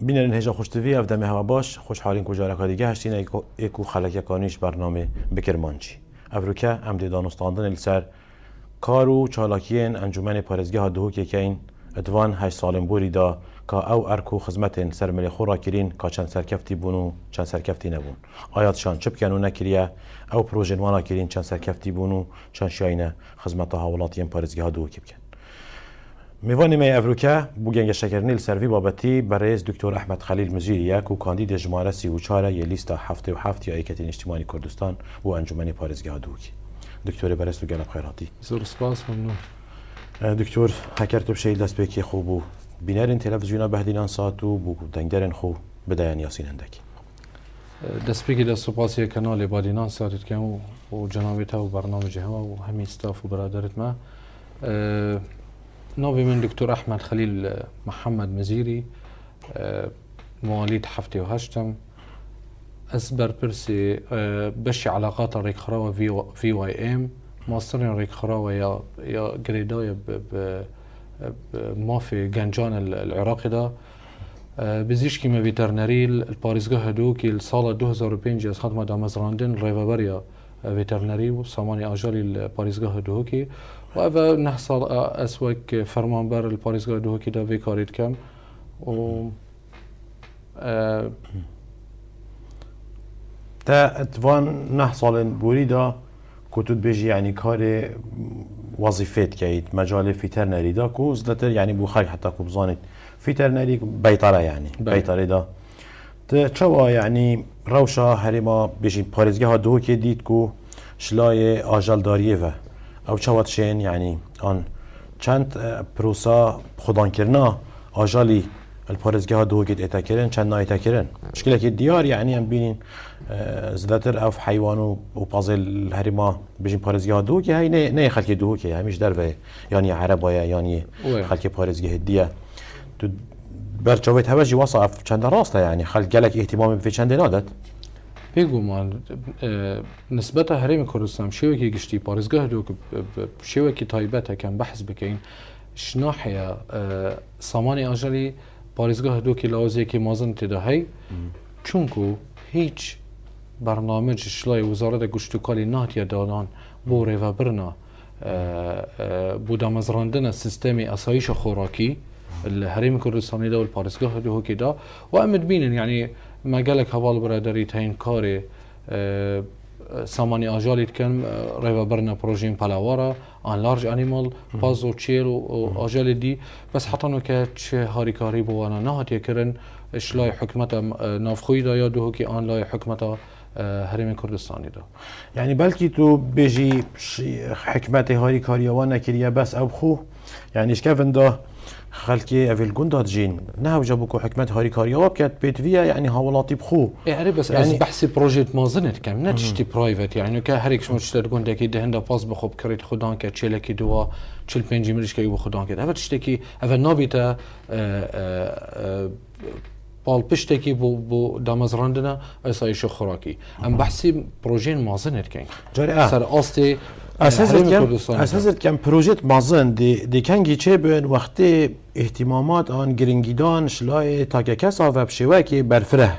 بینن هجا خوشتوی اف دم هوا باش خوشحالین کجا رکا دیگه هشتین ایکو خلک کانیش برنامه بکرمانچی افروکه ام دی دانستاندن لسر کارو چالاکین انجمن پارێزگەها دهۆکێکین ئەدوان 8 ساڵم بۆری دا کە ئەو ئەرک و خزمەتên سەرمەلێ خۆڕاکرین کا چەند سەرکەفتی بوون و چەند سەرکەفتی نەبوون ئایاتشان چ بکەن و نەکریە ئەو پرۆژێن واناکرین چەند سەرکەفتی بوون و چەند شاینە خزمەتە هاوڵاتیان پارێزگەها دهۆکی بکەن میوانی می افروکه بو گنگشتکرنی لسروی بابتی برای دکتر احمد خلیل مزیریه کو کاندید جماره 34 یه لیست 77 یا ایکتین اجتماعی کردستان بو انجمن پارێزگەها دووکی دکتر برست و گلب خیراتی زور سپاس ممنون دکتر هکرتو بشی دست بکی خوب و بینرین تلویزیونا بهدینان ساتو بو دنگرن خوب بداین یاسین اندکی دست بکی دست سپاسی کانال بادینان ساتت که و جنابیت و برنامج هم و همین استاف و برادرت ما نوفي من دكتور أحمد خليل محمد مزيري مواليد حفتي وهشتم أسبر برسي بشي علاقات ريك خراوة في واي ام ماسترين ريك خراوة يا جريداية ما في جنجان العراقي ده بزيش كيما فيترناري الباريزغا هدوكي الصالة 2005 از خدمة دامزراندن ريفابريا فيترناري وساماني أجالي الباريزغا هدوكي و نحصل اسوك فرمانبر الباريزغا دهۆکی دا وی کارید کم و تا اتوان نحصل بوری دا کتود بيجي يعني كاري وظيفات كايت مجال فيترنري دا كو زلتر يعني بو خلق حتى كو بزانت فيترنري بيطرة يعني بيطرة دا تشوا يعني روشا هريما بيجي باريزغا دهۆکی ديت كو شلاي آجال دارية او چوات شين يعني آن چند پروسا خودان کرنا آجالی الپارێزگەها دهۆکێت ئێتا کرن چەند نایتا کرن مشکلێکی دیار يعني ام بینین زلاتر او حیوان و پازل هەریما بژین پارێزگەها دهۆکی هاي نه خەلکی دهۆکی هەمیش دەربێ یانی عەرەبایە یانی خەلکی پارێزگەهێت دیە تو بەرچاوێت هەبەژی وەسا چەندە ڕاستە يعني خەلک گەلک اهتیمامی بێ چەندێ نادەت بيجو مان نسبتها هرم كردستان شوكي قشتي بارزغا هدوك شوكي طيبتها كان بحث بكين شناحية ساماني اجلي بارزغا هدوكي لازيكي مازن تدهي چونكو هيج برنامج شلاي وزارة قشتوكالي ناتيا دادان بو ريفابرنا بو دامزراندنا سيستمي اسايش خوراكي الهرم كردستاني دا والبارزغا هدوكي دا وامد بينن يعني ما قالك هوال برادري تاين كاري ساماني اجالي كان ريفا برنا بروجين بالاورا ان لارج انيمال بازو تشيل و اجالي دي بس حطانو كاتش هاري كاري بو انا نهات يكرن اشلاي حكمته نافخوي دا يا دهوكي ان لاي حكمته هرم كردستاني دا يعني بلكي تو بيجي حكمته هاري كاري وانا كريا بس ابخو يعني ايش كيف ده خلكي افيل جوندات جين نهو جابوكو حكمت هاري كاريا كانت بيت فيها يعني هاولاتي بخو يعني بس يعني بحثي بروجيت ما زنت كم نتشتي برايفت يعني كهريك شو تشتري جوندكي دهندا باس بخو بكريت خدان كتشيلكي دوا تشيل بنجي مريش كي بخدان كده هذا تشتكي هذا نابيتا بال بشتكي بو دامزراندنا اسايش خوراكي ام بحثي بروجين ما زنت كان سر استي اساس كم پروژه مازن دی کنگی چه بین وقتی اهتمامات آن گرینگیدان شلای تاککسا و بشوکی برفره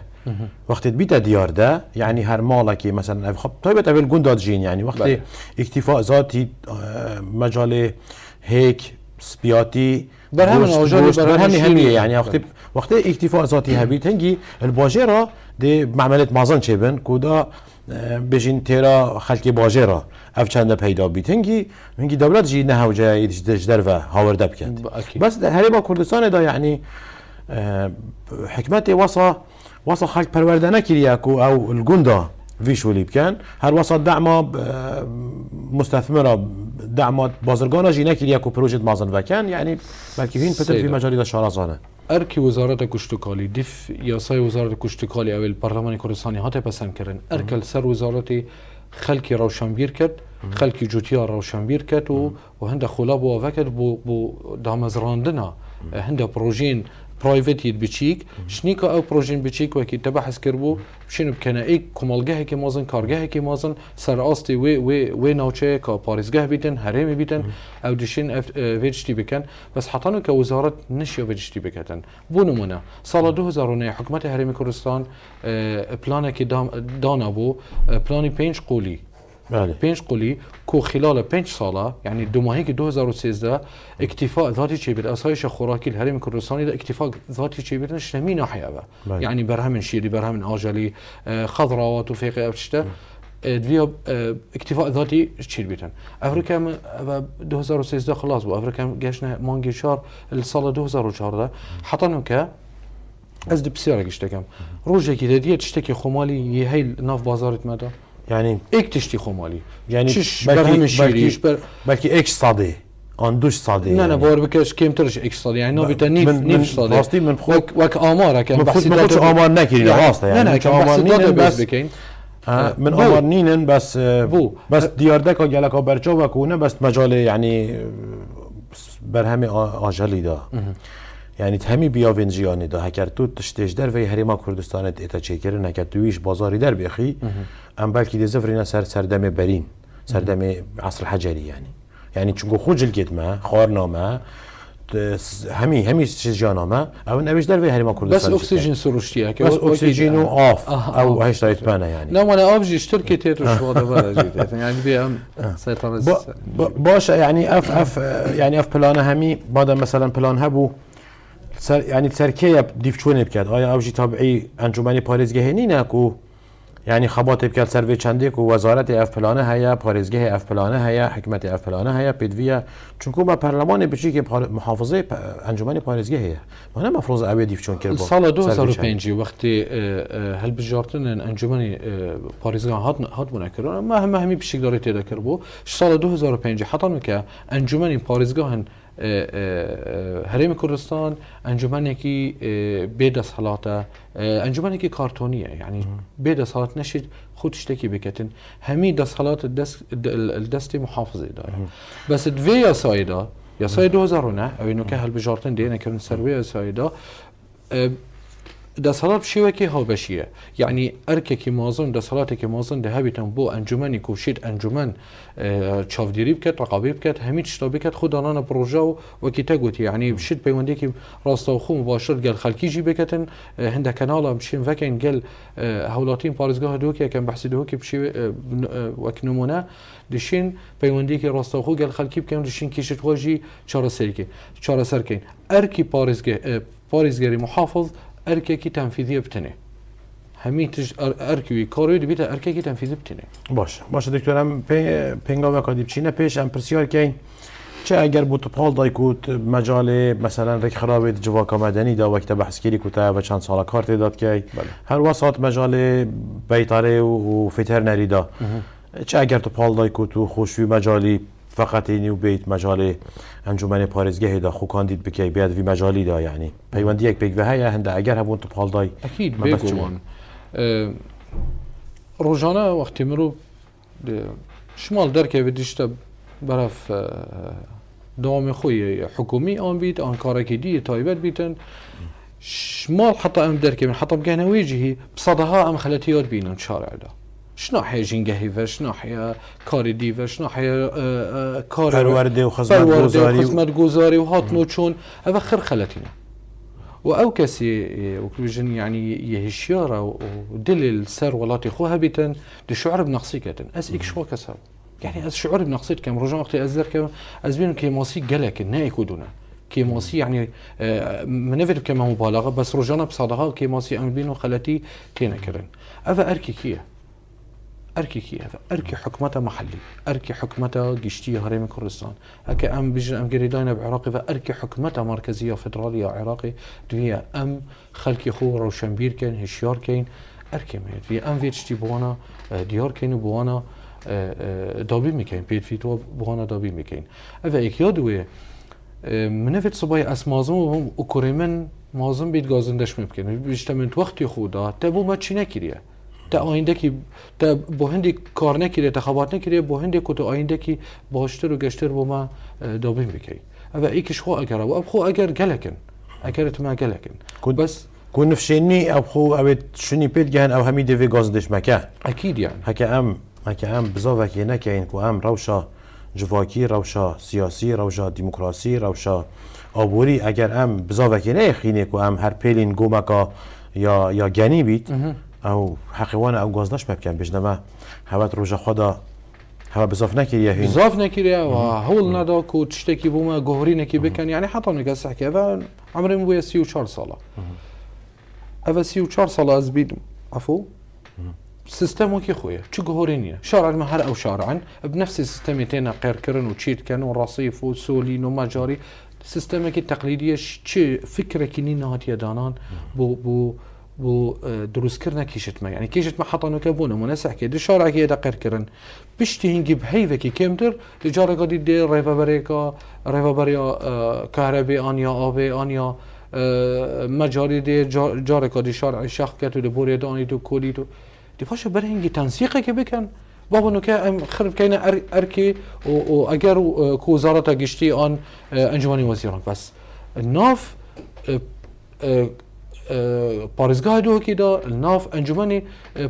وقتی بیت دیار ده يعني هر مالکی مثلا خب طيبت اول گندات جین يعني وقتی اکتفاء ذاتی مجال هيك سبياتي برهم همي يعني وقتی اکتفاء ذاتی هبیت هنگی الباجرة دی معاملات مازن چه بین کودا بجين تيرا خلقي باجرة اف چند پیدا بیت هنگی دولت جي نهو جاي در و هاورده بكت بس هريما كردستان دا يعني حكمتي وصا خلق پروردنه كرياكو او الجندا فيشولي بكن هر وصا دعم مستثمرة دعم بازرگانا جي نكرياكو بروجيت مازن وكان يعني بلكي هين پتر في مجالي دا شارزانه ارکی وزارت کشتکالی دیف یاسای وزارت کشتکالی اول پارلمان کردستانی هات پسند کردن ارکل سر وزارتی خلکی روشنبیر کرد خلکی جوتیا روشنبیر کرد و هند خلاب و وکر بو دامزراندنا هند پروژین برايفت بچیک شنیکا او پروژین بچیک وکی تبحث کربو بشینو بکنه ای کمالگاه که مازن کارگاه که مازن سر آستی و نوچه که پاریزگاه بیتن هرمی بیتن او دشین ویجتی بکن بس حتانو که وزارت نشیا ویجتی بکتن بو نمونه سال 2009 حکومت هرمی کردستان پلانه که دانا بو پلانی 5 قولی بله 5 قولی کو خلال 5 ساله يعني دو ماهی که 2013 اکتفاء ذاتی چی بید آسایش خوراکی الهرم کردستانی ده اکتفاء ذاتی چی بید نشنمی ناحیه با يعني برهم شیری برهم آجلی خضروات و فیق افشته دویا اکتفاء ذاتی چی بیتن افریقا 2013 خلاص بو افریقا گشنه مانگی شار السال 2014 حطنو که از دي بسيارة قشتكم روجا كده دي تشتكي خمالي هي ناف بازارت مدى يعني ايك تشتي خمالي يعني بلكي اكس صادي ان دوش صادي لا انا بور بكش كيم ترش اكس صادي يعني نوبي تنيف نيف صادي راستي من وك اماره كان بحث ما كنتش امار ناكي راسته يعني لا كان بحث داتا بس بكين من امار نينن بس ديار دكا جالكا برچا وكونه بس مجال يعني برهم اجلی دا يعني تهمي بيافنجياني دا هكر تو تشتيج در في هريما كردستان اتا چيكرن هكر تويش بازاري در بيخي ام بلكي دي زفرينا سردم برين سردم عصر حجري يعني چونكو خوج الكتمه خارنامه همي جانامه او نويش در في هريما كردستان بس اكسجين سروشتيه بس اكسجين اوف او هيش رايت بانا يعني لا انا ابجي اشتركي تيتوش وادا بلا يعني بي ام سيطره باش يعني اف يعني اف بلان همي بعد مثلا بلان هبو يعني تركيا ديفچونه بكات آیا اوجي تابعي انجمنی پاريزگاه نينكو يعني خبات بكات سروي چندك و وزارت اف پلانه هيا پاريزگاه اف پلانه هيا حكمت اف پلانه هيا پدويا چونكو ما برلمان بچي که محافظه انجمنی پاريزگاه هيا ما مفروض اوي ديفچون كربو سال 2005 وقتی هل بجارتن انجمنی پاريزگاه هات منكرون ما همي بشكل داري تدا كربو سال 2005 حطن که انجمنی پاريزگاه هرم کردستان انجمنی که بيد صلاته انجمنی که کارتونیه يعني بيد صلات نشد خود تشتكي بكتن همي ده صلات الدست محافظه داره بس دوی سایدا یا ساید 2009 او اینو که هل بجارتن دی نکردن سروی سایدا ده صلات بشيوكي ها بشيه يعني ارككي مازن ده صلاتك مازن ده هبيتن بو انجمني كوشيت انجمن تشافديري بكت رقابي بكت هميت شتابي بكت خود انا بروجا وكي تاغوتي يعني بشيت بيونديكي راستو خو مباشر قال خلكي جي بكتن هنده كنالا مشين فكن قال هولاتين بارزغاه دوكي كان بحث دوكي بشي وكنمونه دشين بيونديكي راستو خو قال خلكي بكم دشين كيشت واجي چارا سركين اركي بارزغاري محافظ اركي تنفيذيه بتنه هميتج اركي كاريو بيت اركي تنفيذي بتنه باش دكتورم پنگا وکادی چینه پیش ام پرسیار کین چه اگر بود پال دایکوت مجال مثلا رک خراب جواکا مدنی دا وقت بحث کردی کوتا و چند سال کار داد کی هر وسط مجال بیتاره و فترنری دا چه اگر تو پال دایکوت و خوشوی مجالی فقط اینو بیت مجال انجمن پاريزگاه دا خوکان دید بکی بیاد وی مجالی دا يعني پیوندی یک بگ وهیا هنده اگر هبون تو پال دای اكيد بيجوان روجانا وقتی مرو شمال درکه بدیشتا برف دوام خوی حکومی آن بید آن کارکی دی تایبت بیتن شمال حتى ام دركه من حتى بقينا ويجهي بصدها ام خلتيات بينا شارع ده شنو حيا جنجهي شنو حيا كاري ديفا شنو حيا كاري پرورده و خدمت گذاری وهات نوچون هذا خير خلتنا او كسي وكلوجن يعني يهشيارة ودل السر ولاتي خوها بيتن دي شعور بنقصيكتن از ايك شو كسر يعني از شعور بنقصيت كم رجع وقت ازر كم از بين كيماسي قالك نايكو دونا كيماسي يعني منفر كما مبالغه بس رجعنا بصدها كيماسي ام بينو خلتي تينا كرن هذا اركي اركي حكمته محلي اركي حكمته قشتي هرم كردستان هكا ام بيجن ام قريدانا بعراقي فاركي حكمته مركزيه فدراليه عراقي دويا ام خلكي خو روشنبير كان هشيار كاين اركي ميت في ام فيتشتي بوانا ديار كاين بوانا دابي مكاين بيت فيتو بوانا دابي مكاين افا يكيادوي منفت صباي اسمازم وكريمن مازم بيت غازندش ممكن بيجتمنت وقت خدا تبو ما چي نكريه تا آینده کی تا با هندی کار نکرده انتخابات نکرده با هندی کو تا آینده کی باشتر و گشتر با ما دابیم بکی. اما ایکش خو اگر و اب خو اگر گلکن اكلت ما قالك بس كون نفشيني او خو او شني بيت جهن او همي ديفي غازدش مكان اكيد يعني هكا ام بزاف نكاين كو ام روشا جواكي روشا سياسي روشا ديمقراسي روشا ابوري اگر ام بزاف نه خيني كو ام هر بيلين گومكا یا گني بيت او حقيقانا او غازدش مكان بجنما هوت روجا خدا هوا بزاف نكريا هين بزاف نكريا وهول نداك وتشتكي بوما جوهري نكي بكن يعني حتى نقص حكي هذا عمري مو 34 سنه هذا 34 سنه ازبيد عفو سيستم كي خويا شو جوهرينيا شارع المهر او شارعا بنفس السيستم تينا غير كرن وتشيت كان ورصيف وسولين ومجاري سيستم كي تقليديه شي فكره كي نهات يدانان بو دروس كرنا كيشت ما يعني كيشت ما حطنا كابونا مناسح كي دي شارع كي دقير كرن بشتي هنجي بهيفه كي كمتر لجاره قد دي ريفا بريا كهربي انيا ابي انيا مجاري دي جاره قد شارع شخ كتو دي بوري داني تو كولي تو دي فاش برهنجي تنسيق كي بكن بابا نو كا خرب كاينه اركي واجر كو وزاره قشتي ان انجمني وزيران بس الناف باريزگاه دو کی دا الناف انجمنی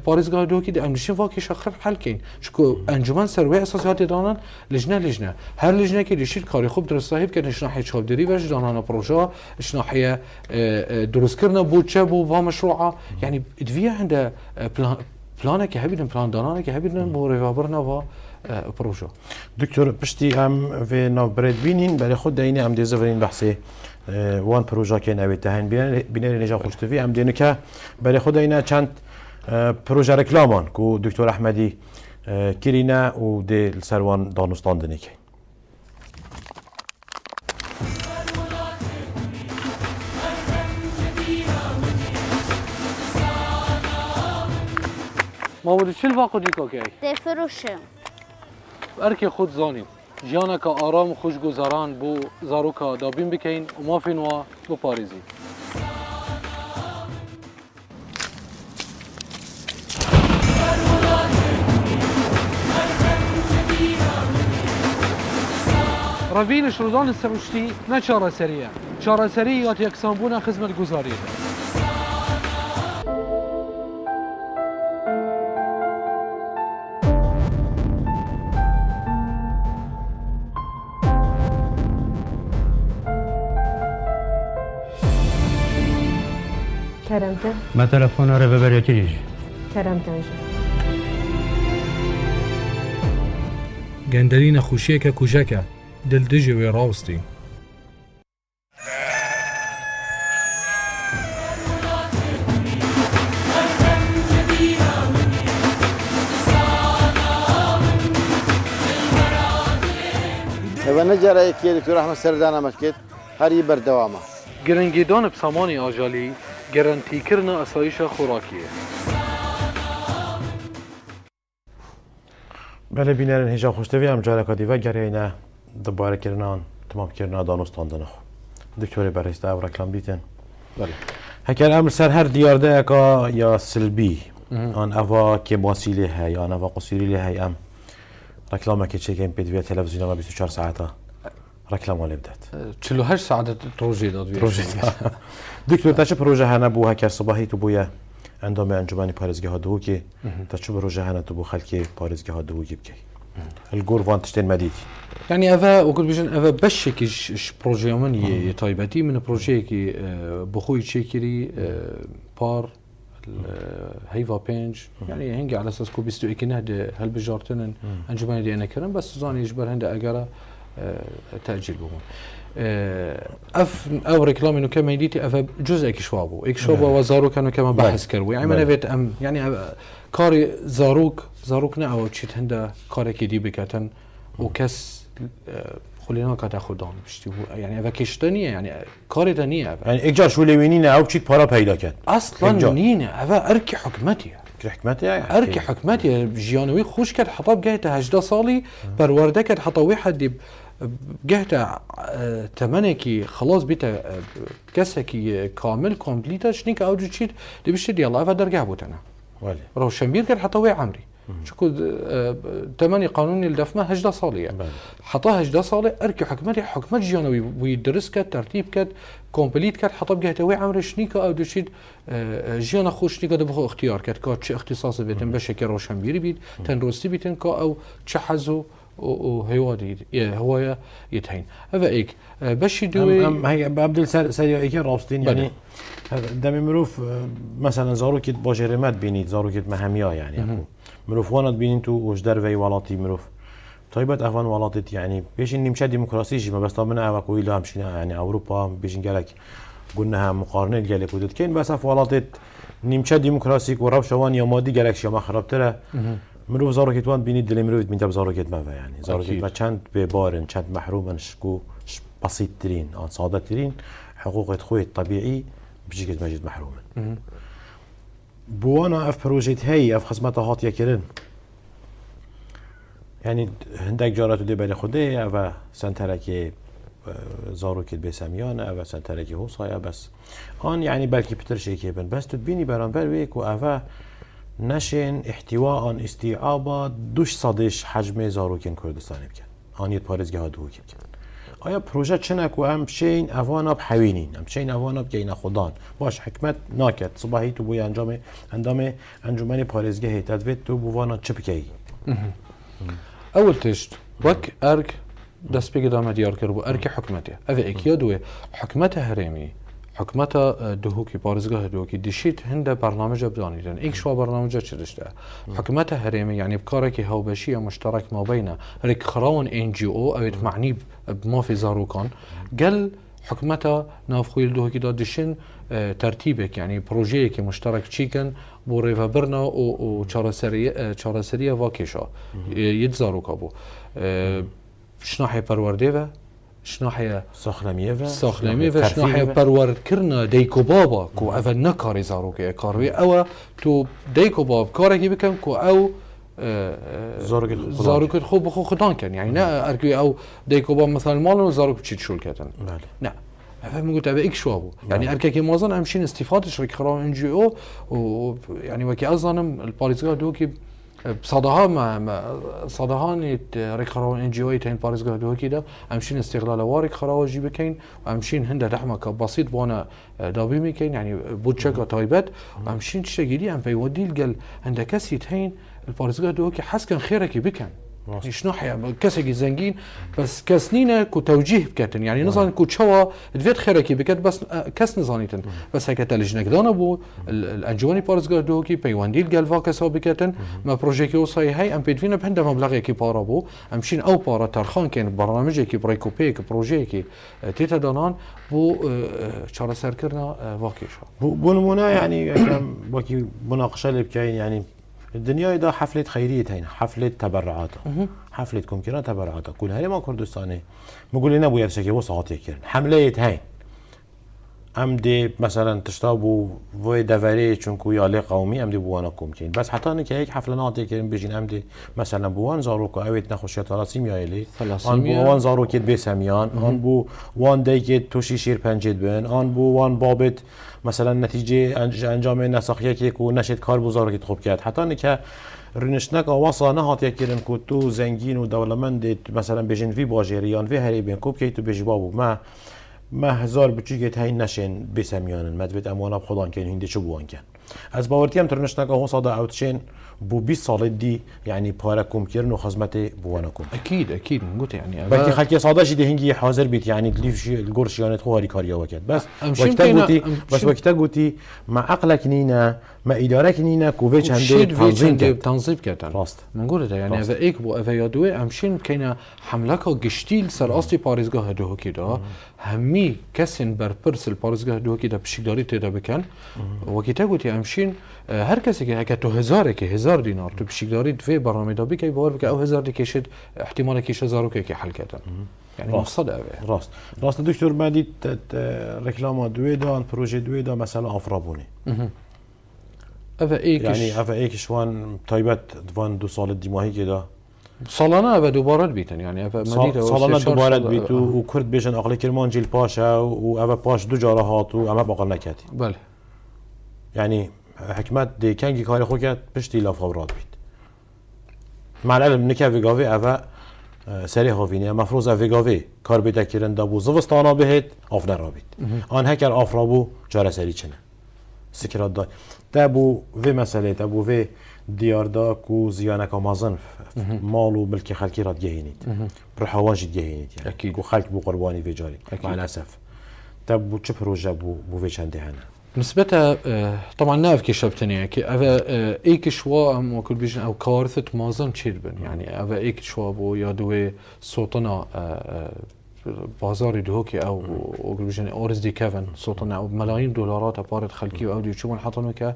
باريزگاه دو کی دا امنشین واقعی شخر حل کن شکو انجمن سروی اساسیات دانان لجنه هر لجنه که دیشید کاری خوب درست صاحب که نشناحی چابدری وش دانان پروژه نشناحی درست کردن بود چه بود و مشروعه يعني ادویه عند پلانه که هبیدن پلان دانانه که هبیدن بو ریوابرنا و پروژه دكتور بشتي ام في ناف بريد بينين بري خود دايني ام ديزفرين بحثي وان پروژه که نوید تهن بینر نجا خوشتوی ام دینو که برای خود اینا چند پروژه رکلامان که دکتر احمدی کرینا و دی سروان دانستان دنی که ما بودی چل واقع دیکا که تفروشم ارکی خود زانیم جیانه که آرام خوشگذران بو زاروکا دابین بکین و ما فینوا بو پاریزی روین شروطان السرشتی نه چاره سریه چاره سری یاد یکسان بونه خدمت گذاری كرمته ما تلفون ريفا كريج كرمته گندرین خوشیه که کجکه دل دجی و راستی ونجرى كي دكتور احمد سردان مشكت هري بردوامه گرنگیدان بسامانی آجالی گرانتی کردن اسایش خوراکیه بله بینرن هجا خوشتوی هم جاره کدی و گرینا دباره کردن تمام کردن دانستان دنخ دکتور برایسته او رکلام بیتن بله هکر امر سر هر دیارده اکا یا سلبی آن اوا که وسیله های آن اوا قصیری های ام رکلامه که چه کن پیدوی تلویزیون ما 24 ساعته رکلام ولی بدات 48 ساعت روزی داد دکتور تا چه پروژه هنه بو هکر صباحی تو بویا اندام انجمنی پارێزگەها دو که تا چه پروژه هنه تو بو خلکی پارێزگەها دو کی بکی الگور وان تشتين مديدي يعني أفا وقل بيجن أفا بشك إش بروجي من يتايبتي من بروجي كي بخوي تشيكري بار هيفا بينج يعني هنجي على أساس كو بيستو إكنه هل بجارتن أنجمني دي أنا كرم بس زاني يجبر هنده أجرا تأجيل بهم او ريكلام انه كما يديتي اف جزء اكشوابو وزاروك كانوا كما بحث كرو يعني من بيت ام يعني كاري زاروك نعو تشيت هندا كاري كي دي بكاتن وكاس خلينا كتاخدان بشتي يعني اف كشتنيه يعني كاري تانيه يعني اجار شو لوينين او تشيك بارا پیدا كان اصلا نينا اف اركي حكمتي يعني اركي حكمتي جيانوي خوش كد حطب جايته 18 صالي برورده كد حطا واحد جهته تمنكي خلاص بيتا كسكي كامل كومبليتا شنيك او جيت دي بشتي يلا افا درجع بوتنا ولي روشنبير كان حتى وي عمري شكو تمني قانوني الدفمه 18 صاليه حطها 18 صالة اركي حكمت جيانوي ويدرس كات ترتيب كات كومبليت كات حطب جهتوي عمر شنيكا او دشيد جيانا خوش نيكا دبخو اختيار كات كات اختصاص بيتن بشكل روشن بيري بيت تنروستي بيتن كا او تشحزو وهوادي هوايا يتهين هذا ايك باش يدوي هي بابدل سريع ايك راستين يعني دم مروف مثلا زاروكيت باجرمات بينيت زاروكيت مهميا يعني مروف وانا بينين تو وش دروي ولاتي مروف طيبت افان ولاتت يعني بيش اني مشى ديمقراطيجي ما بس طبعا انا كوي لا مشينا يعني اوروبا بيش قالك قلناها مقارنه قالك ودت كاين بس اف ولاتت اني مشى ديمقراطيك ورب شوان يا مادي قالك شو ما خربتره مروف زاروكيت وان بينيت دل مروف من زاروكيت ما يعني زاروكيت ما كانت ببارن كانت محروما شكو بسيط ترين صادق ترين حقوق خوي الطبيعي بيجي قد ماجد محروما بوانا اف بروجيت هي اف خدمات هاتيا كرن يعني هندك جاراتو دي بالي خدي اف سنتركي زاروكي بسميان اف سنتركي هوصايا بس ان يعني بلكي بتر شيكي بس تبيني برانبر ويك واف نشن احتواء استيعابا دوش صديش حجم زاروكين كردستان بكن ان يت باريزگاه دو بكن آیا پروژه چنک و هم شین اوانا بحوینین هم شین اوانا بگین خدان باش حکمت ناکد صباحی تو بوی اندام انجمن پارێزگەهێ تدوێت تو بوانا چ بکەی اول تشت وك ارك دست بيجي دام ديار كربو ارك حكمته هذا اكيد حكمته هرمي حكمته دهوكي بارزگاه دهوكي دشيت هنده برنامج بدانيدن ايك شو برنامج چرشته حكمته هرمي يعني بكارك هاوبشيه مشترك ما بين ريك خراون ان جي او معني بما في زاروكان قال حكمته نافخوي دهوكي دا دشين ترتيبك يعني بروجيك مشترك تشيكن بو ريفابرنا و چارسريه واكيشا يتزاروكا بو شناحي پرورديوه شناحي ساخلميوه شناحي پرورد كرنا ديكو بابا كو اول نكاري زاروكي كاروي او تو ديكو باب كاركي بكم كو او زاروكي خوب بخو خدان كان يعني نا اركي او ديكو باب مثلا مالو زاروكي تشيت شول كاتن لا فهم قلت ابي اكشوابو يعني اركي موازن امشين استفاده شركه خرام ان جي او ويعني وكي اظنم الباريزغا دوكي بصداها ما صداهاني ريخراون ان جي او تين باريزغا دوكي دا امشين استغلال وارك خراو جي بكين وامشين هنده رحمه بسيط وانا دابي ميكين يعني بوتشكا تايبت وامشين تشتغلي ام بيودي القل عند كاسي تين الباريزغا دوكي حس كان خيرك بكن شنو حيا كاسي زنجين بس كاسنينا كو توجيه بكتن يعني نظام كو تشوا دفيت خيرك بكت بس كاس نظانيتن بس هيك تلجنك دانا بو الانجواني بارزغا دوكي بيواندي الجالفا كاسو بكتن ما بروجيكي وصاي هاي ام بيدفينا بهند مبلغ كي بارا بو امشين او بارا ترخان كان برنامج كي بريكوبيك بروجيكي تيتا دانان بو شارع سركرنا واكيشا بو نمونه يعني باقي مناقشه اللي بكاين يعني الدنيا دا حفلة خيرية هين حفلة تبرعات حفلة كمكرة تبرعات كل هاي ما كردستاني بقول لنا ابو يرشكي وصعات يكرن حملة هين امدي مثلا تشتابو وي دفري چونكو يالي قومي امدي بوانا كمكين بس حتى انك هيك حفلة ناطي كرن بيجين امدي مثلا بوان زاروكو اويت نخوش ثلاثيم يالي ان بو وان زاروكيت بسميان ان بو وان ديكيت توشي شير پنجد بن ان بو وان بابت مثلا نتیجه انجام نسخیه که کو نشد کار بزرگ که خوب کرد حتی که رنشنک آواسا نهات یکیرن که تو زنگین و دولمند مثلا بجن وی باجریان وی هری بین کوب که تو بجی بابو ما هزار بچی که هین نشین بسمیانن مدوید اموانا بخدان کن هنده چو بوان کن از باورتیم ترنشنک آواسا دا اوتشین بو 20 سال دي يعني باركم كيرنو خدمتي بوانكم اكيد قلت يعني بلكي خلكي صادش دي هنجي حاضر بيت يعني ليف القرش يعني خواري كاريا وكت بس وقتها قلتي مع عقلك نينا ما ادارك نينا كوفيتش عندي تنظيم كتن راست منقول ده يعني اذا ايك بو اذا يدوي امشين كاينه حملكه قشتيل سر اصلي باريزغاه دو كده همي كسن بربرس الباريزغاه دو كده بشكداري تدا بكن وقتها قلتي امشين هر کسی که اگه تو هزار دینار تو بشکداری دوی برنامه دابی که باور بکه او هزار دی کشید احتمال کش هزارو که حل کردن يعني مقصد اوه راست دکتر بعدی رکلام دوی دان پروژه دوی دان مثلا آفرابونی اوه ایکش يعني اوه ایکش وان تایبت دوان 2 سال دیماهی که دا سالانه اوه دوباره بیتن يعني اوه مدیده سالانه دوباره بیتو و کرد بیشن اقلی کرمان جیل پاشا و اوه پاش دو جاره هاتو اوه باقل نکتی بله. يعني حكمت دي كانجي كاري خوكات بشتي لا فورات بيت مع العلم نكا فيغافي أفا سري هافيني مفروض فيغافي كار بيتا كيرن دابو زوستانا بهت أفنا رابط آن هكر أفرابو جارة سري چنه سكرات دا تابو في مسألة تابو في ديار دا كو زيانك مازن مالو ملكي خلقي راد جهينيت برحواجي جهينيت يعني أكيد. كو خلق بو قرباني في جاري مع الأسف تابو چه بروجه بو في چنده هنه نسبتها طبعا ناف كي شبتني كي أفا إيك شوا أم وكل بيجن أو كارثة مازن تشيربن يعني أفا إيك شوا بو يادوي صوتنا بازار دهوكي أو وكل بيجن أورز دي كيفن صوتنا أو ملايين دولارات أبارد خلقي أو دي شو من حطنا ك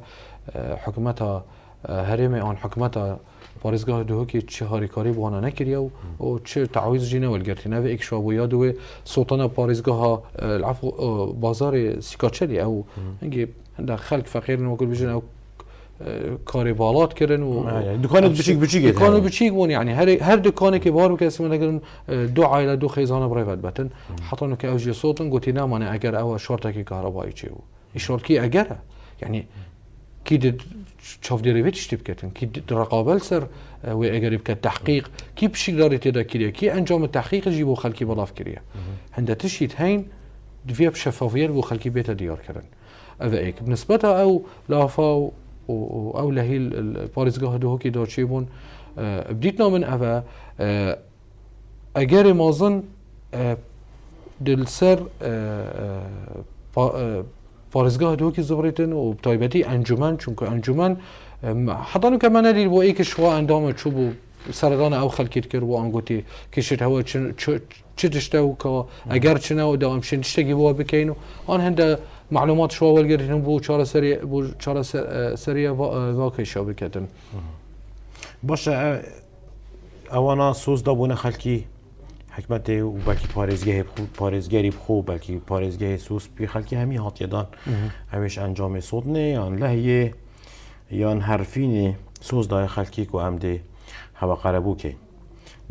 حكومتها هرمي عن حكومتها بارزگاه دهوكي چه هاریکاری بوانا نکریه و چه تعویض جینه ولگرتی نوه ایک شوابو یادوه سلطان بارزگاه العفو بازار سیکاچلی او هنگی هنده خلق فقیر نوکل بجن او کاری بالات کردن و دکانت بچیک دکانت بچیک بون يعني هر دکانی که بار بکسی من اگر دو عائله دو خیزانه برای بتن حطانو که اوجی صوتن گوتی نمانه اگر او شورتکی کهربایی چه و شورتکی اگره يعني كي تشوف ديريفيت شتي بكتن كي رقابل سر واجرب كتحقيق كي بشي داري تدا كريا كي انجام التحقيق يجيبوا خلكي بلاف كريا عند تشيت هين دفيا بشفافيه بو خلكي بيت ديار كرن هذا هيك بالنسبه او لافا او لهي الباريزغاه دهوكي دارشيبون بديتنا من افا اجري مازن دل سر بارزگاه دهوكي زبريتن و بتايبتي انجمن چونكو انجمن حضانو كمان ندير بو ايك شوا اندام تشوبو سرگان او خلقيت كر بو انگوتي كشت هوا چتشتو كا اگر چنو دام شنشتگي بو بكينو ان هند معلومات شوا ولگرتن بو چاره سري بو چاره سري واقع شابكتن باشه اوانا سوز دابونه خلقي حکمته و بلکی پارێزگەری بخۆ بلکی پارێزگەی سوس پێ خەڵکی هەمی هاتیەدان ئەوێش ئەنجامی سۆدنێ یان لەهەیە یان هەرفینێ سۆزدای خەڵکی و ئەم دێ هەوە قەرەبووکەین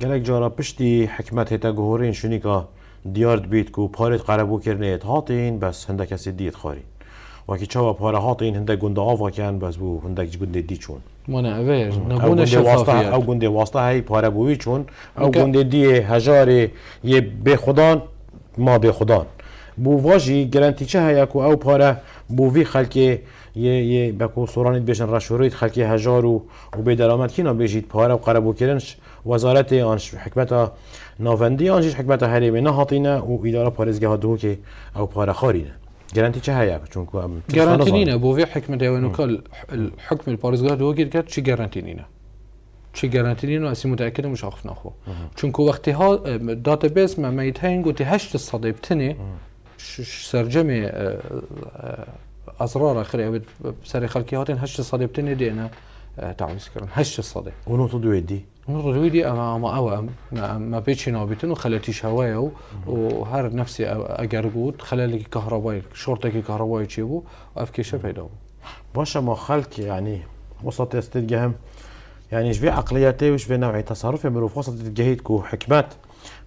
گەلێک جارە پشتی حکمت هێتە گۆڕین شونیکە دیار دبێت و پارێت قەرەبووکردنێت هاتین بەس هەندە کەسی دیت خاری وەکی چاوە پارە هاتین هەندە گوندە ئاواکەن بەس بوو هەندێک گوندێ دی چوون مانا اوير نبونا شفافية او گنده واسطه هاي پاره بوی چون او گنده دیه هجار یه به خدان ما به خدان بو واجی گارانتی چه هيا کو او پاره بو وی خلک یه بکو سورانیت بشن رشورید خلک هجار و به درآمد کینا بجید پاره و قربو کردنش وزارت آنش حکمت ناوندی آنش حکمت حریم نه هاتینه و اداره پارێزگاه دو که او پاره خارینه جرانتي چه هيا چونكو جرانتي نينا بو في حكمه ديوانو كل الحكم البارزغاه دو كيركات شي جرانتي نينا شي جرانتي نينا اسي متاكد مش عارف ناخو چونكو وقتها داتابيس ما ميتين قلت 8 صديبتني سرجمي اسرار اخرى بسري خلقي هاتين 8 صديبتني دي انا تعويض كرن 8 صديب ونوتو دويدي نردويدي اما او ما بيتشي نابتن وخلتيش هوايه وهر نفسي اجرجود خلالي كهربائي شورتك كهربائي تشيبو افكيشه بيدو باشا ما خلق يعني وسط استدجهم يعني ايش في عقلياتي وش في نوعي تصرف مروف وسط الجهيد كو حكمات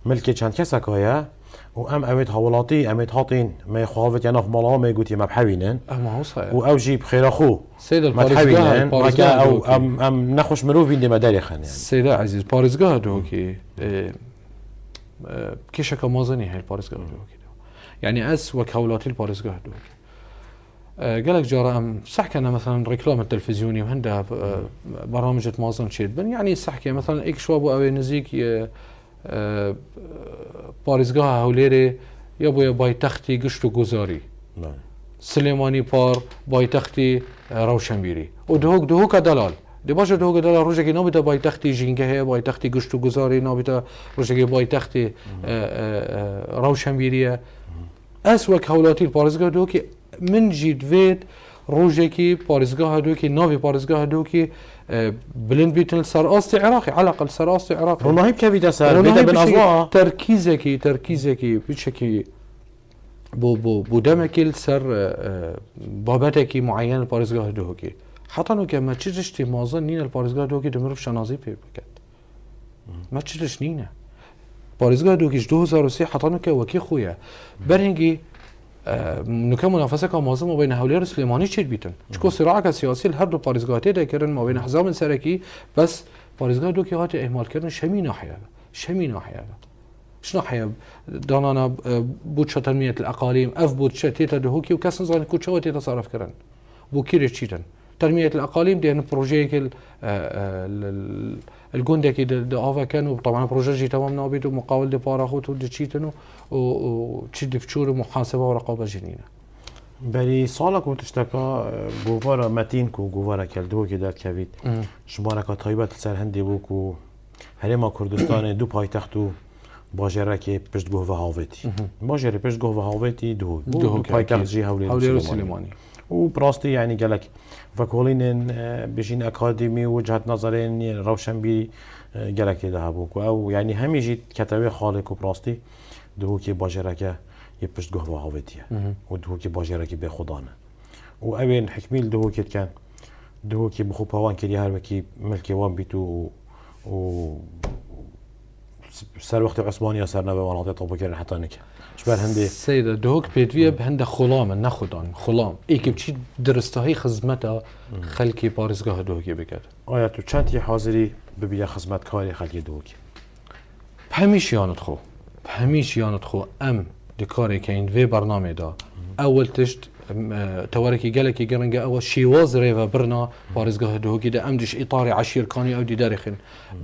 ملكي كان كسك ويا وام اميت هولاتي اميت هاطين ما يخافت يعني مالا ما يقولي ما بحوينن ما هو صحيح او جيب خير اخو سيد البارزغاه او ام نخش مروفين دي مدارخن يعني سيد عزيز بارزغاه دوكي كيشك مازني هي البارزغاه دوكي يعني اس وكولاتي البارزغاه دوكي قالك جارة ام صحكي انا مثلا ريكلام التلفزيوني وهندها برامج مازن شيد بن يعني صحكي مثلا ايك شوابو او نزيك بارزگاه هوليري يا بايتختي قشتو گزاري سليماني بار بايتختي روشنبيري ودهوك دلال دي باشا دهوك دلال روجاكي نابتا بايتختي جينكه بايتختي قشتو گزاري نابتا روجاكي بايتختي روشنبيري اسوك هولاتي البارزگاه دوكي من جيد فيد روجاكي بارزگاه دوكي نافي بارزگاه دوكي بلند بيتن سرقاستي عراقي على الاقل سرقاستي عراقي والله بكفي سر بدا بنازوا تركيزكي بشكل بو دمكي سر بابتكي معين البارزگاه دوكي حتى كما تشتي مازن نين البارزگاه دوكي دمرف شنازي بكت ما تشتش نينا بارزگاه دوكي 2003 حتى وكي خويا برهنجي نكمل منافسه كمازن ما بين هولير سليماني تشيد بيتن چكو صراع سياسي هر دو بارزگاهات ده كرن ما بين احزاب سركي بس پارێزگا دۆکی هاتی ئەهمالکردن شەمی ناحەیەەکە شەمی ناحەیەەکە شنو حيا دانانا بوتشا تنمية الأقاليم أف بوتشا تيتا دهوكي وكاس نظام كوتشا تيتا صرف كرن بوكير تشيتن تنمية الأقاليم دي بروجيك الجندكي ده كانوا طبعا بروجي تمام نابيد ومقاول دي باراخوت ودي تشيتن وتشد فشور محاسبة ورقابة جنينة بلی سالك وتشتكى جوفارا متينكو جوفارا كالدو كده كبيت شمارك طيبة سر هندي بوكو هرما كردستان دو پایتختو باجره که پشت گوه هاویتی باجره پشت گوه هاویتی دو پایتخت جی هولی سلیمانی و براستی یعنی گلک فکولین بجین اکادمی وجهت نظرین روشن بی گلک ده بوکو او یعنی همیشه کتابه خالق و براستی دو که باجره که یه پشت گوه هاویتیه و دو که باجره که به خدانه و اوین حکمیل دو که کن دو که بخو پاوان کلی هر وکی ملکی وان بیتو و سر وقت عثمانية سر نبي مناطق طبقية حتى نك شبه هندي سيدة دهوك بيدوية بهند خلام نخدان خلام إيك بتشي درستهاي خدمتها خلكي بارزقها دهوكي بكت آياتو چند حاضري ببيا خدمت كاري خلكي دهوكي بهميش يانت خو أم دكاري كاين في برنامج دا أول تشت توركي جالكي جرنجا أول شيواز ريفا برنا بارزقها دهوكي دا أمدش إطاري عشير كاني أو دي دارخن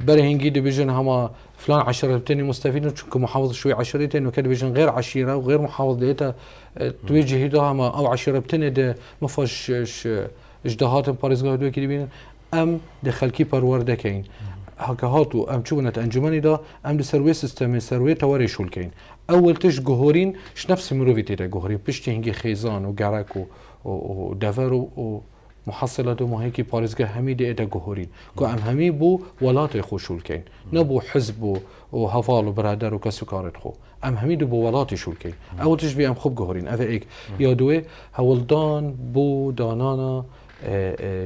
برهنجي دي بيجن هما فلان عشرتين مستفيدين شو محافظ شوي عشرتين وكده بيجن غير عشيرة وغير محافظ لقيتها توجه ده ما أو عشرتين ده ما فيش اجتهاد بارزقها دهوكي دي بين أم دخلكي برورده كاين هكهاتو أم شو بنت أنجماني دا أم دي سروي سيستم سروي تواري شو الكاين أول تش جهورين ش نفس مروفي تيتا جهورين بيشتي هنجي خيزان وجرك ودفر ومحصلات وما هيك بارزقة هميدة إيتا جهورين كو أم همي بو ولات خو الكين نبو حزب وهفال وبرادر وكسكارت خو أم هميدو بو ولات شو الكين أول تش بي أم خوب جهورين أذا إيك يا دوي هولدان بو دانانا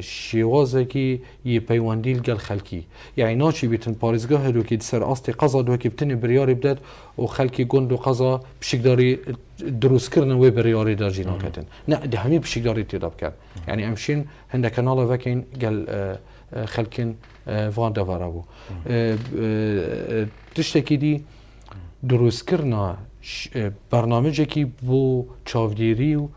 شیوازکی یه پیوندیل گل خلکی یعنی ناچی بیتن پارزگاه دو که سر آستی قضا دو که بتنی بریاری بدد و خلکی گند و قضا بشکداری دروس کردن و بریاری در جینا کردن نه ده همین بشکداری تیداب کرد یعنی امشین هنده کانال وکین گل خلکین وان دواره بو تشتکی دی دروس کردن برنامجی که بو چاودیری و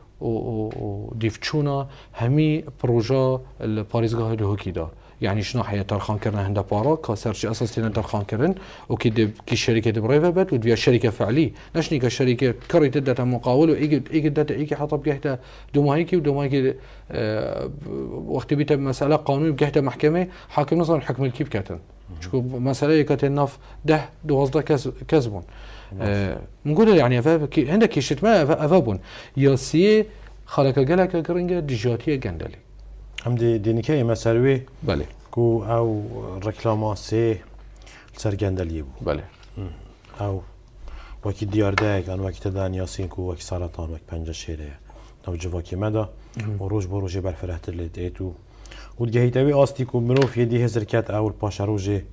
دیفچونا همی پروژه الپاریزگاه دهوکی دا یعنی شنو حياة ترخان كرنا هندا بارا كسرش أساس تنا ترخان كرن وكده كي شركة بريفا بات وديا شركة فعلي نشني كشركة كريت داتا مقاول وإيجي داتا إيجي حطب جهته دومايكي ودومايكي وقت بيتا مسألة قانون بجهته محكمة حاكم نظام حكم الكيب كاتن شكو مسألة كاتن ناف ده دوازده كسبون نقول يعني عندك شتما أفابون ياسية خلق جلك كرنجة دجاتية جندلي هم دي نكاية مسروي بله كو أو ركلاماسي سر جندلي بو بله أو وكي ديار داك أنا وكي تدان ياسين كو وكي سرطان وكي بنجا شيرية نو جواكي مدى وروج بروجي بالفرحت اللي تيتو ودجهيتاوي أستي كو مروف يدي هزركات أو الباشا روجي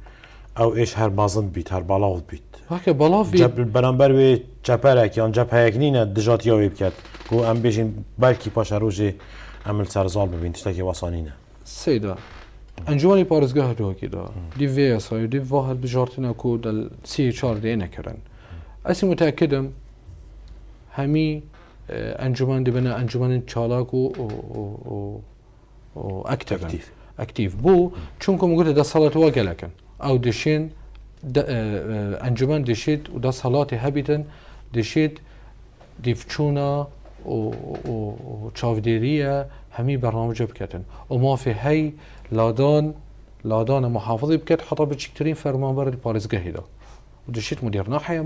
أو إيش هر بازند بيت هر بلاف بيت هكا بلاف بيت جب البرانبر وي جبرك يان جب هيكنينا دجاتياوي بكات كو أم بيجين بالكي باشا روجي عمل سرزال ببين تشتكي وصانينا سيدا انجواني بارزگاه دو كده دي فيس هاي دي واحد بجارتنا كو دل سي اتش دي نكرن اسي متاكدم همي انجمان دي بنا انجمان چالاك و اكتيف بو چونكم قلت ده صلاه واجلكن او دشين انجمان دشيت وده صلاه هبيتن دشيت ديفچونا و چاودیریه همی برنامج بکتن و ما في هی لادان محافظی بکت حتی بچکترین فرمانبر پارزگاهی دا و دشیت مدیر ناحیه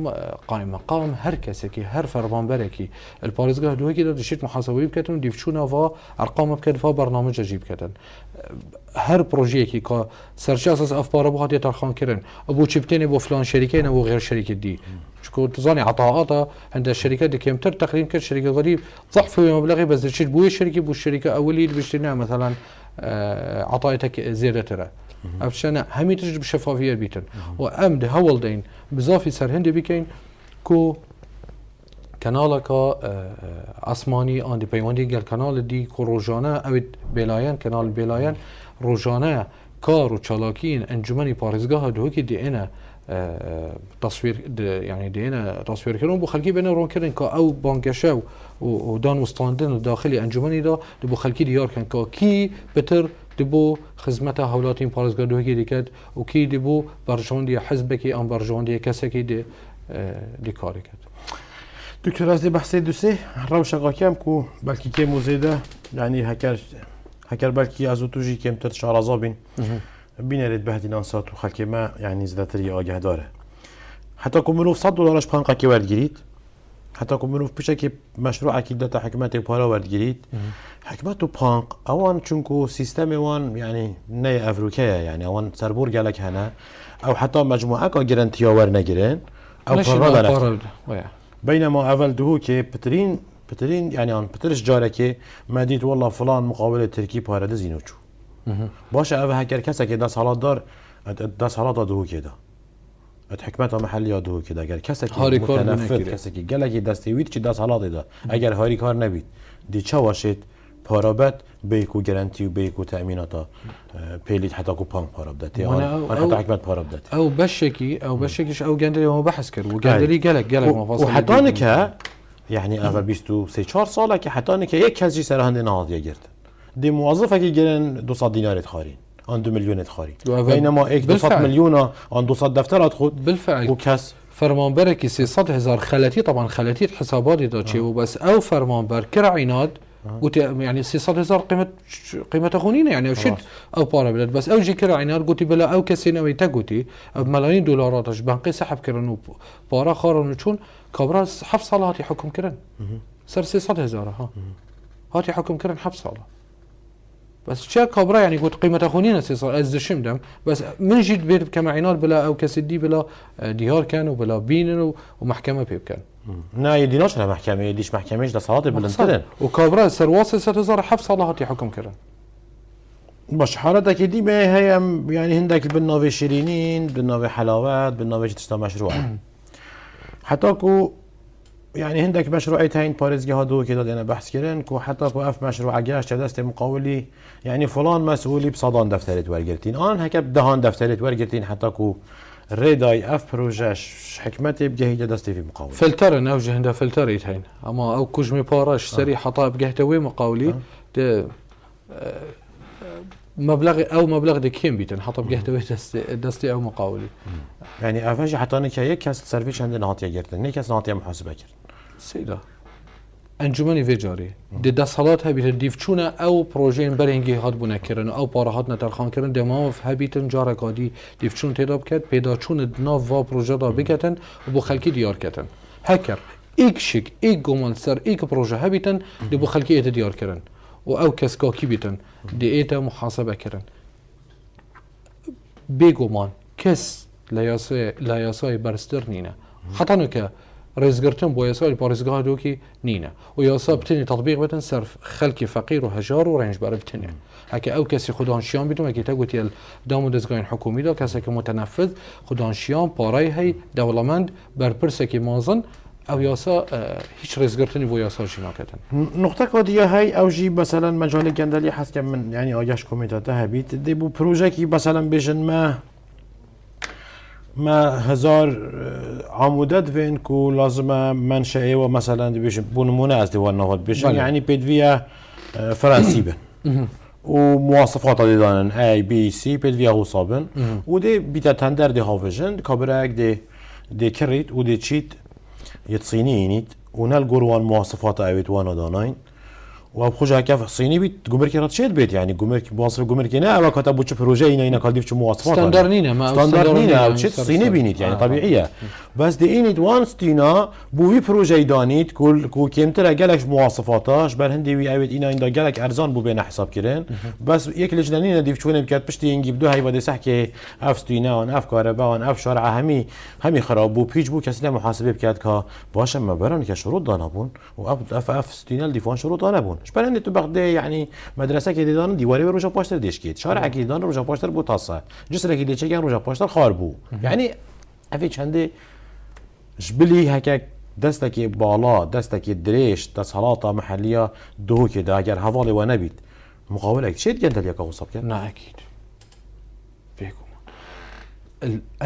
قائم مقام هر کسی که هر فرمانبری که الپارزگاه دوی که دشیت محاسبه بکتن و دیفچونه و ارقام بکت و برنامج جیب کتن هر پروژه که سرچه اساس افباره بخواد ترخان کردن ابو چبتين ابو فلان شركه ابو غير شركه دي شكو تظني عطاءاتها عند الشركات دي كمتر تقريبا كشركه غريب ضعف مبلغي بس تشي بو الشركه بو الشركه اولي بيشتريها مثلا عطايتك زياده ترى افشنا همي تجرب شفافيه بيتن وامد هولدين بزافي سر هندي بكين كو كانالك اسماني عندي بيوندي قال كانال دي كو روجانا او بلايان كانال بلايان روجانا کار و چالاکین انجمنی پارێزگاها دهۆکی دێنە تصویر يعني دينا تصوير كرون بو خلكي بين رون كرن كا او بانكشا ودان وستاندن داخلي انجمني دا دبو خلكي ديار كان كا كي بتر دبو خدمتها هولاتين بارزگاه دوهي ديكت وكي دبو برجوندي حزبكي ام برجوندي كسكي دي كاري كت دكتور از بحثي دوسي روش قاكم كو بلكي كي مزيده يعني هكر بلكي ازوتوجي كم تر شارزابين بینرید بهدین انسات و خلک ما یعنی زدتری آگه داره حتی که منوف $100 پانقا که ورد گیرید حتی که منوف پیشه که مشروع عکیده تا حکمت پارا ورد گیرید حکمت و پانق اوان چونکو سیستم اوان یعنی نه افروکه یعنی اوان سربور گلک هنه او حتی مجموعه که گرنتیا ور نگیرن او پارا دارد بينما اول دهو که پترین یعنی آن پترش جاره که مدید والله فلان مقابل ترکی پارده زینو چو باشه اوه هکر کسی که دست حالات دار دست حالات دهو که دا حکمت محلی دهو که دا اگر کسی که متنفذ کسی که گلگی دستی وید چی دست حالات دا اگر هاری کار نبید دی چه واشید پارابت بیکو گرانتی و بیکو تأمیناتا پیلید حتی کو پانک پاراب داتی آن حتی حکمت پاراب داتی او بشکیش او گندری ما بحث کرد و گندری گلک مفاصل و حتی نکه یعنی اول 23-4 ساله که حتی نکه یک کسی سر هنده نهادیه گرد دی موظفه که گرن 200 دینار خارین آن 2 میلیون خارین بینما یک 200 میلیون آن 200 دفترات خود بالفعل و کس فرمانبر که 300,000 خلاتي طبعا خلاتي حساباتي دا شيء وبس او فرمانبر كرعيناد قلت يعني 600,000 قيمة خونينة يعني او شد او بارا بلد بس او جي كرعيناد قلت بلا او كسينا ويتا قلت بملايين دولارات اش بانقي سحب كرن بارا خارن چون كابرا حف صالة هاتي حكم كرن سر 600,000 ها هاتي حكم كرن حف صالة بس شا كابرا يعني قلت قيمة خونينة 600 ازدشم دم بس من جيت بيت كمعينات بلا او كسدي بلا ديار كان وبلا بين ومحكمة بيب كان نه يديناش محكمة يديش محكمة ده صلاة بلندترن وكابرا سرواس 600,000 حف صالة هاتي حكم كرن باش حالتك دي ما هي يعني هندك بالنوع شيرينين بالنوع حلاوات بالنوع تشتا مشروع حتى كو يعني هندك مشروعي تاين باريزجها دو كده انا بحث كرن كو حتى كو اف مشروع جاش دست مقاولي يعني فلان مسؤولي بصدان دفترت ورگرتين ان هكا دهان دفترت ورگرتين حتى كو ريداي اف بروجاش حكمتي بجهيده دستي في مقاول فلتر نوجه هندا فلتر يتهين اما او كوجمي باراش سري حطا بجهتوي مقاولي مبلغ دي كيم بيتن حطا بجهتوي دستي او مقاولي يعني افاجي حتى انك هيك كاس سيرفيس عندنا ناطيه جرتن ني كاس ناطيه محاسبه كرت سيدا انجمنی ویجاری دی دستالات هبیتن دیفچونه او پروژه برهنگی هات بونه کرن او پاره هات نترخان کرن دماغ هبیتن جاره کادی دیفچون تداب کرد پیدا چون ناو و پروژه دا بکتن و بو خلکی دیار کتن هکر ایک شک ایک گمان سر ایک پروژه هبیتن دی بو خلکی ایت دیار کرن و او کس کاکی بیتن دی ایت محاسبه کرن بگمان کس لیاسای برستر نینه حتی نکه رزقرتن بو يسال بارزگاه دوكي نينا وياسا بتني تطبيق بتن صرف خلكي فقير وهجار ورنج بار بتني هكا او كسي خدانشيان بيتم هكي تاغوتي دامو دزگاين حكومي دا كسي متنفذ خدانشيان باراي هي دولمند بر برسكي مازن او ياسا هيش رزقرتني بو ياسا جناكتن نقطه قضيه هي او جي مثلا مجال جندلي حسب من يعني اجاش كوميتاته هبيت دي بو بروجكي مثلا بيجن ما هزار عمودات وين كو لازم منشأه ومثلا بيش بنمونه از ديوان نهاد بيشن يعني بدوية فرنسي بن ومواصفات ديدانن A B C بدوية هو صابن ودي بيتا تندر دي هافجن كابراك دي كريت ودي تشيت يتصينينيت ونال قروان مواصفات اويت وانا داناين وابخوجا كيف صيني بيت جمرك راتشيت بيت يعني جمرك مواصف جمرك هنا او كتبوا شي بروجي هنا كالديف شو مواصفات ستاندرنينا ما ستاندرنينا شي صيني بينيت يعني طبيعيه بس دي انيت وانس تينا بو بروجي دانيت كل كيمتر قالك مواصفاتاش بل هندي وي اويت اينا اندا قالك ارزان بو بين حساب كرين بس يك لجنانينا ديف شو بكات بشتي نجيب دو هاي بده سحكي اف ستينا وان اف كهرباء وان اف شارع همي خراب بو بيج بو كسله محاسبه بكات كا باشه ما برن كشروط دانابون اف ستينا ديفون شروط دانابون شبان تو بغداد يعني مدرسه که دیدن دیواری به روشا پاشتر دیش کید شارع که دیدن روشا پاشتر بو تاسه جسر که دیچه گن روشا پاشتر خار بو يعني افي چنده جبلی هک دستکی بالا دستکی دریش دستحالاتا محلیه دو که ده اگر حواله و نبید مقاوله چه گندل یک وصف کرد نه اكيد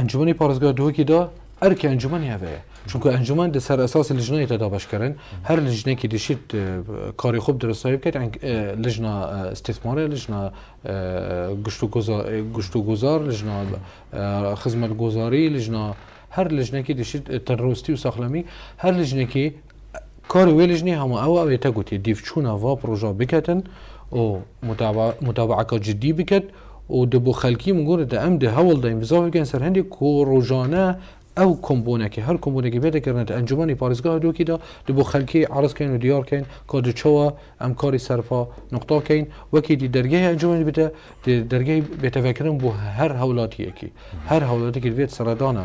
انجمنی پارێزگا دووەکیدا ئەرکی ئەنجومەنی هەبەیە چونکە ئەنجومەن لەسەر ئەساسی لژنەی تەدابشکردن هەر لژنێکی دەشێت کاری خوب درستایی بکەیت لژنە استثمارە لژنە گشت و گوزار لژنە خزمەت گوزاری لژنە هەر لژنێکی دەشێت تەندروستی و ساخلەمی هەر لژنێکی کاری وێ لژنی هەموو ئەوە ئەوێتە گوتی دیفچوونە وا پرۆژە بکەتن و متابعەکە جدی بکەت و دەبۆ خەلکی مگۆرە ئەم دە هەوڵ دەین بزاف بکەن سەر هەندێک ڕۆژانە ئەو کۆمبۆنێکی هەر کۆمبۆنێکی بێدەکردنێتە ئەنجومەنی پارێزگا دۆکیدا دەبۆ خەلکی عرضکەین و دیارکەین کە دچەوە ئەم کاری سەرپا نقطاکەین وەکی دی دەرگای ئەنجومەنی بێتە دەرگای بێتەڤەکردن بۆ هەر هەوڵاتیەکی هەر هەوڵاتێکی بێت سەردانە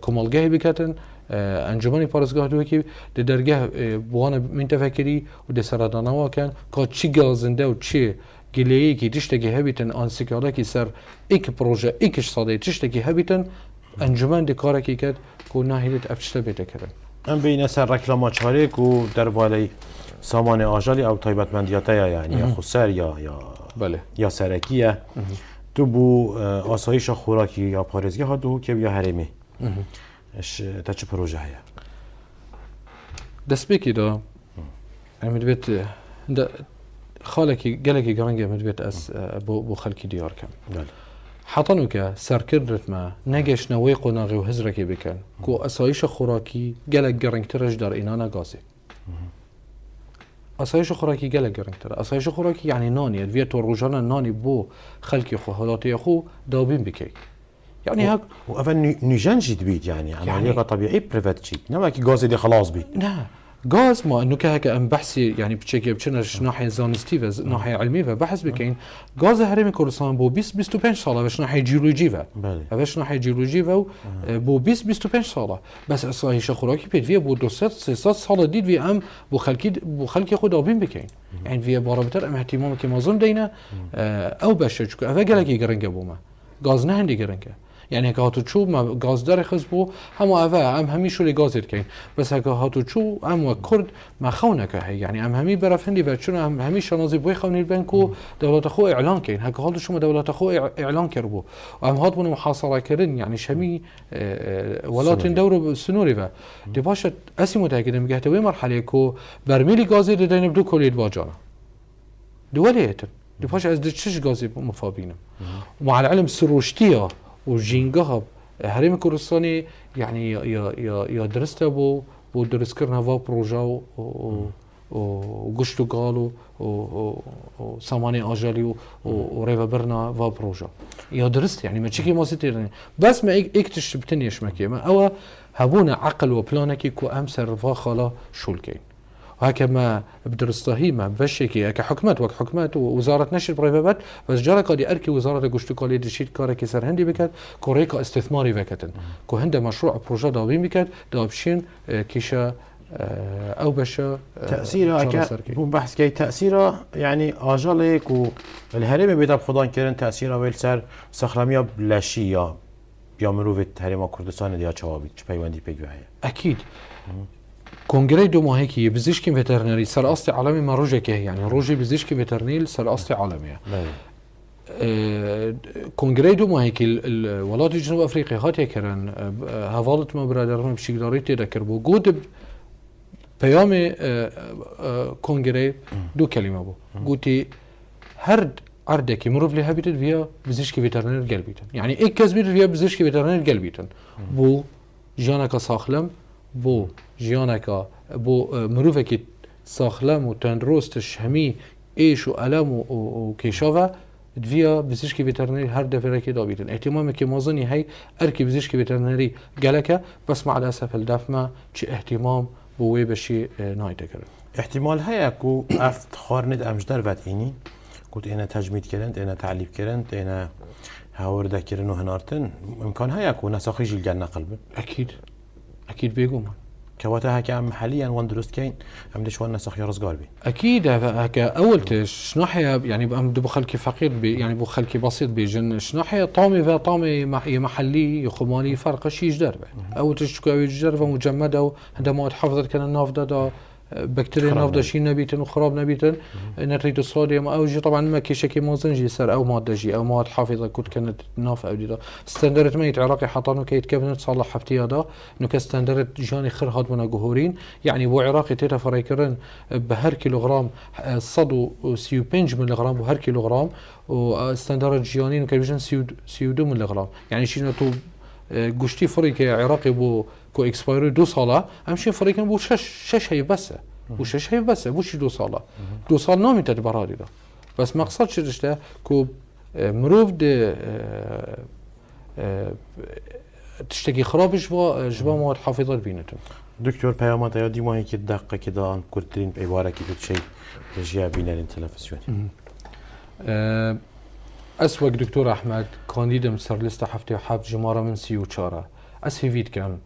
کۆمەڵگای بکاتن ئەنجومەنی پارێزگا دۆکی دە دەرگا بوانە منتەڤەکری و دە سەردانەوەکەن کە چی گەڵزندە و چی گلەیەکی تشتێکی هەبیتن ئانسیکارێکی سەر ئیک پرۆژە ئیکش ساڵی تشتێکی هەبیتن ئەنجومەن دکارێکی کرد کە ناهێنێت ئەم تشتە بێتەکردن ئەم بینە سەر ڕێکلامە چارێک و دەربارەی سامانێ ئاژەلی ئەو تایبەتمەندیاتەیە یعنی خودسەر یا سەرەکیە تو بوو ئاسایشە خۆراکی یا پارێزگا هاتوو کێ یا هەرێمی تا چه پرۆژە هەیە دەستپێکیدا ئەمت بێت خاڵێکی گەلێکی گەڕەنگە ئەمت بێت ئەس بۆ خەلکی دیارکەم حتەنوکە سەرکردتمە نەگەشتنەوەی قۆناغی و هزرێکی بکەن کۆ ئەسایشە خۆراکی گەلێک گەڕنگترش دەرئینانە گازێ ئەسایشە خۆراکی گەلێک گەڕنگترە ئەسایشە خۆراکی یعنی نانیە دوێت تۆ ڕۆژانە نانی بۆ خەلکی خۆ هەڵاتەیە خۆ دابین بکەیت يعني هاك وأفن نيجان جيت بيت يعني عملية طبيعي بريفات شيء نما كي غاز دي خلاص بيت لا غاز ما انه كهك ام بحثي يعني بتشكي بتشنش ناحيه زانستيفا ناحيه علميه بحث بكين غاز هرمي كردستان بو 20 25 ساله باش ناحيه جيولوجيا باش ناحيه جيولوجيا بو 20 25 ساله بس اصلا شخوراكي بيت فيها بو 200 ساله ديد في ام بو خلكي خود ابين بكين يعني في باربتر ام اهتمام كما ظن دينا او باش افا قالك يقرنقه بوما غاز نه هندي قرنقه يعني هاتو چو ما غاز داره خز بو هم اوه ام همیشو لی غاز کین بس هک هاتو چو ام و کرد ما خونه که يعني ام همی برافندی و چون ام همی شنازی بو خونی بنکو دولت خو اعلان کین هک هاتو شما دولت خو اعلان کربو ام هات بونو محاصره کردن يعني شمی ولات دور سنوري و دی باشد اسی متاكدم گهته وی مرحله کو برمیلی غازی دادن بدو کلید واجانا دولیت دی باش از چش غازی مفابینم ومع العلم سروشتیا وجينجها هرم كردستاني يعني يا درسته بو درس كرنا فا بروجا وقشتو قالو وساماني اجالي وريفا برنا فا بروجا يا درست يعني ما تشكي ما ستيرني بس ما اكتشفتنيش مكي ما او هبونا عقل وبلانكي كو امسر فا خلا شولكين وهكما بدرستهي ما بشكي كحكمت وك حكمت ووزاره نشر بريفات بس جرى قادي اركي وزاره قشتو قالي دشيت كاركي سر هندي بكت كوريكا استثماري وكتن كو هند مشروع بروجا دابين بكت دابشين كيشا او بشا تاثيره بو بحث كي تاثيره يعني اجالك والهرم بيتاب خدان كرن تاثيره ويل سر سخرميا بلاشيا يا مروفت هرم كردستان ديا جوابي بيوندي بيجوهي اكيد کنگره دو ماهی که پزشکی وترنری سر اصل عالمی ما روزه که یعنی روزی پزشکی وترنری سر اصل عالمیه. کنگره دو ماهی که ولایت جنوب افریقا هات کردن حوالت ما برادران بشکداری تذکر بو گود پیام کنگره دو کلمه بو گویی هر عرضه که مروف له بیتد ویا پزشکی وترنری گل بیتن یعنی یک کس بیتد ویا پزشکی وترنری گل بیتن بو جانک ساخلم بو جیانکا بو مروفکی ساخلم و تندرستش همی ایش و علم و کشاوه دویا پزشکی وترنری هر دفعه که دابیدن احتمالی که مازنی هی ارکی پزشکی وترنری گلکه بس مع الاسف الدفمه چه احتمام بوی بشی نایده کرد احتمال هیا کو افت خارند امجدر ود اینی کود اینا تجمید کردند اینا تعلیب کردند اینا هاورده کردن و هنارتن امکان هیا کو نساخی جیل گل نقل بن اكيد بيقوم كواتها هكا حاليا وان درست كاين ام ديش وان نسخ يرز قلبي اكيد هكا اول تش ناحيه يعني ام دو خلكي فقير يعني بو خلكي بسيط بيجن ناحيه طامي في طامي محلي يخمالي فرق شي جدربه او تشكو جدربه مجمده عندما تحفظت كان النافذه دا بكتيريا خراب نافداشين نبيتن وخراب نبيتن نتريد الصوديوم او جي طبعا ما كيشكي موزن جي سر او ماده جي او مواد حافظه كنت كانت ناف او ديدا ستاندرد ميت عراقي حطانو كيت كابنت صالح حفتي هذا نو كستاندرد جاني خير هاد من جهورين يعني بو عراقي تيتا فريكرن بهر كيلوغرام صدو سيو بنج ملغرام بهر كيلوغرام وستاندرد جيانين كيفجن سيو 2 ملغرام يعني شي تو گوشتی فریک عراقی بو کو اکسپایری 2 ساله همچین فریکن بو شش هی بسه بو 6 هی بسه بو شي 2 ساله 2 سال نامیتد برادی دا بس مقصد شدشته کو مروف ده تشتكي خرابش جوا مواد حافظه بينتهم دكتور پیامات یا دیمایی که دقیقه که دان کردترین عباره که تو چی جیا بینن تلفزیونی اسوق دكتور احمد كانديدم سر لسته حفتي حب جماره من 34 اس هيفيت كم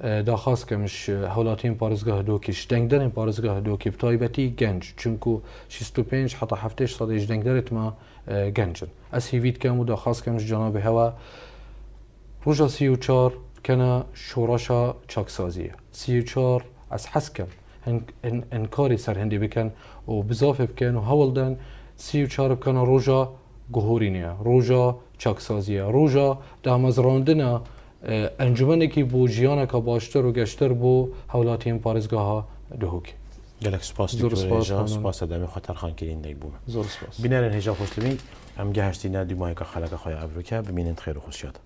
دا خاص كمش هولاتين بارزگاه دوكيش دنگدن بارزگاه دوكي بتايبتي گنج چونكو 65 حتى حفتش صديش دنگدرت ما گنجن اس هيفيت كم ودا خاص كمش جناب هوا روجا 34 كان شوراشا چاكسازيه 34 اس حسكم انكاري سر هندي بكن وبزاف بكن وهولدن 34 كان روجا گهورینه روجا چاکسازیه روجا دامزراندنا انجمنی که بو جیانه که باشتر و گشتر بو حولاتین پارزگاه ها دهوکی گلک سپاس دکتور هجا سپاس دمی خاطر خان کرین دی بوم زور سپاس بینرن هجا خوشلمی ام گهشتی ندی مایکا خلق خای افریقا ببینید خیر و خوشیات